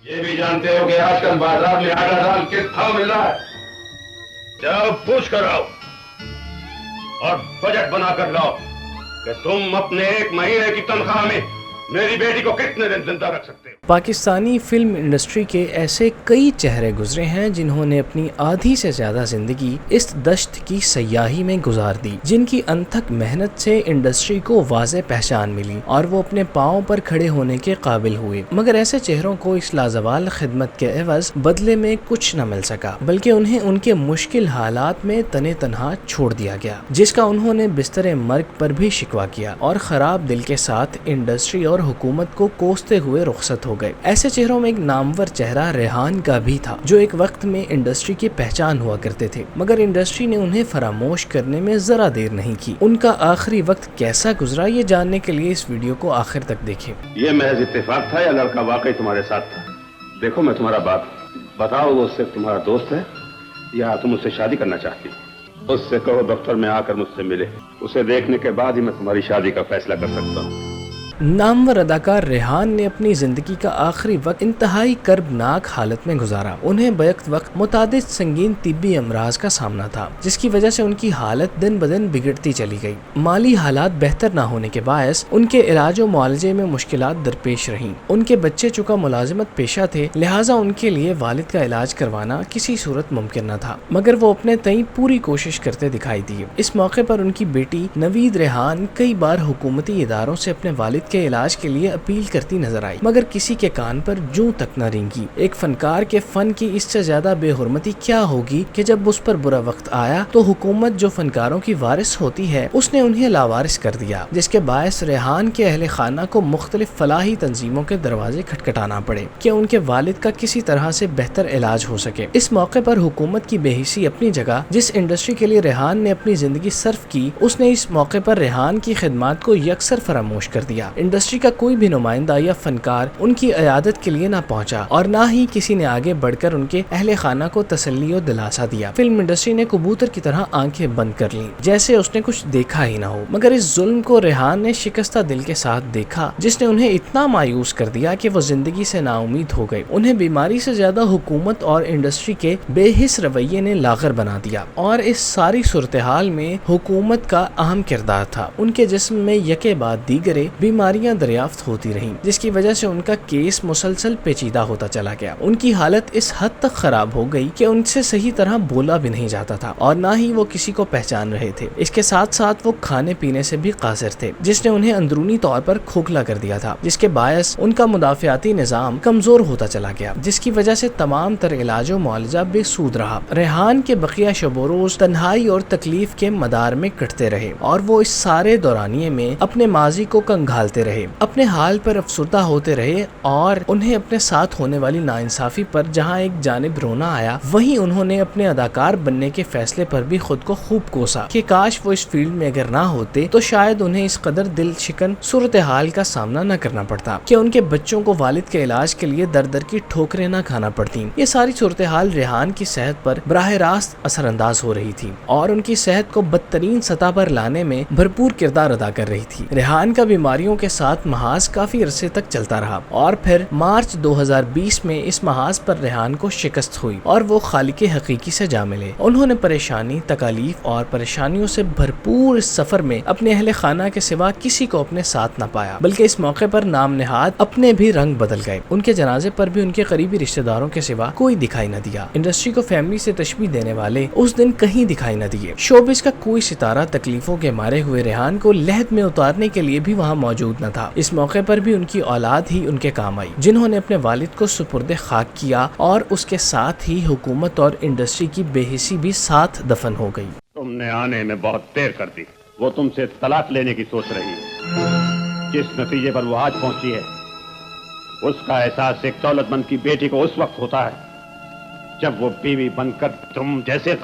یہ بھی جانتے ہو کہ آج کل بازار میں آٹا دال کس بھاؤ مل رہا ہے؟ جاؤ پوچھ کر آؤ اور بجٹ بنا کر لاؤ کہ تم اپنے ایک مہینے کی تنخواہ میں میری بیٹی کو کتنے دن زندہ رکھ سکتے ہو۔ پاکستانی فلم انڈسٹری کے ایسے کئی چہرے گزرے ہیں جنہوں نے اپنی آدھی سے زیادہ زندگی اس دشت کی سیاحی میں گزار دی، جن کی انتھک محنت سے انڈسٹری کو واضح پہچان ملی اور وہ اپنے پاؤں پر کھڑے ہونے کے قابل ہوئے، مگر ایسے چہروں کو اس لازوال خدمت کے عوض بدلے میں کچھ نہ مل سکا، بلکہ انہیں ان کے مشکل حالات میں تنے تنہا چھوڑ دیا گیا، جس کا انہوں نے بستر مرگ پر بھی شکوہ کیا اور خراب دل کے ساتھ انڈسٹری اور حکومت کو کوستے ہوئے رخصت ہو گئے۔ ایسے چہروں میں ایک نامور چہرہ ریحان کا بھی تھا، جو ایک وقت میں انڈسٹری کی پہچان ہوا کرتے تھے، مگر انڈسٹری نے انہیں فراموش کرنے میں ذرا دیر نہیں کی۔ ان کا آخری وقت کیسا گزرا، یہ جاننے کے لیے اس ویڈیو کو آخر تک دیکھیں۔ یہ محض اتفاق تھا یا لڑکا واقعی تمہارے ساتھ تھا؟ دیکھو میں تمہارا باپ، بتاؤ وہ صرف تمہارا دوست ہے یا تم اس سے شادی کرنا چاہتی ہو؟ اس سے کہو دفتر میں آ کر مجھ سے ملے، اسے دیکھنے کے بعد ہی میں تمہاری شادی کا فیصلہ کر سکتا ہوں۔ نامور اداکار ریحان نے اپنی زندگی کا آخری وقت انتہائی کربناک حالت میں گزارا۔ انہیں بیک وقت متعدد سنگین طبی امراض کا سامنا تھا، جس کی وجہ سے ان کی حالت دن بدن بگڑتی چلی گئی۔ مالی حالات بہتر نہ ہونے کے باعث ان کے علاج و معالجے میں مشکلات درپیش رہیں۔ ان کے بچے چونکہ ملازمت پیشہ تھے، لہٰذا ان کے لیے والد کا علاج کروانا کسی صورت ممکن نہ تھا، مگر وہ اپنے تئیں پوری کوشش کرتے دکھائی دیے۔ اس موقع پر ان کی بیٹی نوید ریحان کئی بار حکومتی اداروں سے اپنے والد کے علاج کے لیے اپیل کرتی نظر آئی، مگر کسی کے کان پر جوں تک نہ رینگی۔ ایک فنکار کے فن کی اس سے زیادہ بے حرمتی کیا ہوگی کہ جب اس پر برا وقت آیا تو حکومت جو فنکاروں کی وارث ہوتی ہے اس نے انہیں لاوارث کر دیا، جس کے باعث ریحان کے اہل خانہ کو مختلف فلاحی تنظیموں کے دروازے کھٹکھٹانا پڑے کہ ان کے والد کا کسی طرح سے بہتر علاج ہو سکے۔ اس موقع پر حکومت کی بے حسی اپنی جگہ، جس انڈسٹری کے لیے ریحان نے اپنی زندگی صرف کی، اس نے اس موقع پر ریحان کی خدمات کو یکسر فراموش کر دیا۔ انڈسٹری کا کوئی بھی نمائندہ یا فنکار ان کی عیادت کے لیے نہ پہنچا اور نہ ہی کسی نے آگے بڑھ کر ان کے اہل خانہ کو تسلی و دلاسا دیا۔ فلم انڈسٹری نے کبوتر کی طرح آنکھیں بند کر لیں، جیسے اس نے کچھ دیکھا ہی نہ ہو، مگر اس ظلم کو ریحان نے شکستہ دل کے ساتھ دیکھا، جس نے انہیں اتنا مایوس کر دیا کہ وہ زندگی سے نا امید ہو گئے۔ انہیں بیماری سے زیادہ حکومت اور انڈسٹری کے بے حس رویے نے لاغر بنا دیا، اور اس ساری صورتحال میں حکومت کا اہم کردار تھا۔ ان کے جسم میں یکے بعد دیگرے بیماریاں دریافت ہوتی رہیں، جس کی وجہ سے ان کا کیس مسلسل پیچیدہ ہوتا چلا گیا۔ ان کی حالت اس حد تک خراب ہو گئی کہ ان سے صحیح طرح بولا بھی نہیں جاتا تھا اور نہ ہی وہ کسی کو پہچان رہے تھے۔ اس کے ساتھ ساتھ وہ کھانے پینے سے بھی قاصر تھے، جس نے انہیں اندرونی طور پر کھوکھلا کر دیا تھا، جس کے باعث ان کا مدافعاتی نظام کمزور ہوتا چلا گیا، جس کی وجہ سے تمام تر علاج و معالجہ بے سود رہا۔ ریحان کے بقیہ شب و روز تنہائی اور تکلیف کے مدار میں کٹتے رہے اور وہ اس سارے دورانیے میں اپنے ماضی کو کنگھالتے رہے، اپنے حال پر افسردہ ہوتے رہے، اور انہیں اپنے ساتھ ہونے والی ناانصافی پر جہاں ایک جانب رونا آیا، وہیں انہوں نے اپنے اداکار بننے کے فیصلے پر بھی خود کو خوب کوسا کہ کاش وہ اس فیلڈ میں اگر نہ ہوتے تو شاید انہیں اس قدر دل شکن صورتحال کا سامنا نہ کرنا پڑتا کہ ان کے بچوں کو والد کے علاج کے لیے در در کی ٹھوکریں نہ کھانا پڑتی۔ یہ ساری صورتحال ریحان کی صحت پر براہ راست اثر انداز ہو رہی تھی اور ان کی صحت کو بدترین سطح پر لانے میں بھرپور کردار ادا کر رہی تھی۔ ریحان کا بیماریوں کے ساتھ محاذ کافی عرصے تک چلتا رہا اور پھر مارچ 2020 میں اس محاذ پر ریحان کو شکست ہوئی اور وہ خالق حقیقی سے جا ملے۔ انہوں نے پریشانی، تکالیف اور پریشانیوں سے بھرپور اس سفر میں اپنے اہل خانہ کے سوا کسی کو اپنے ساتھ نہ پایا، بلکہ اس موقع پر نام نہاد اپنے بھی رنگ بدل گئے۔ ان کے جنازے پر بھی ان کے قریبی رشتہ داروں کے سوا کوئی دکھائی نہ دیا۔ انڈسٹری کو فیملی سے تشبیہ دینے والے اس دن کہیں دکھائی نہ دیے۔ شوبز کا کوئی ستارہ تکلیفوں کے مارے ہوئے ریحان کو لحد میں اتارنے کے لیے بھی وہاں موجود نہ تھا۔ اس موقع پر بھی ان کی اولاد ہی ان کے کام آئی، جنہوں نے اپنے والد کو سپرد خاک کیا اور اس کے ساتھ ہی حکومت اور انڈسٹری کی بے حسی بھی ساتھ دفن ہو گئی۔ تم نے آنے میں بہت دیر کر دی۔ وہ تم سے طلاق لینے کی سوچ رہی ہے۔ جس نتیجے پر وہ آج پہنچی ہے، اس کا احساس ایک دولت مند کی بیٹی کو اس وقت ہوتا ہے جب وہ بیوی بن کر تم جیسے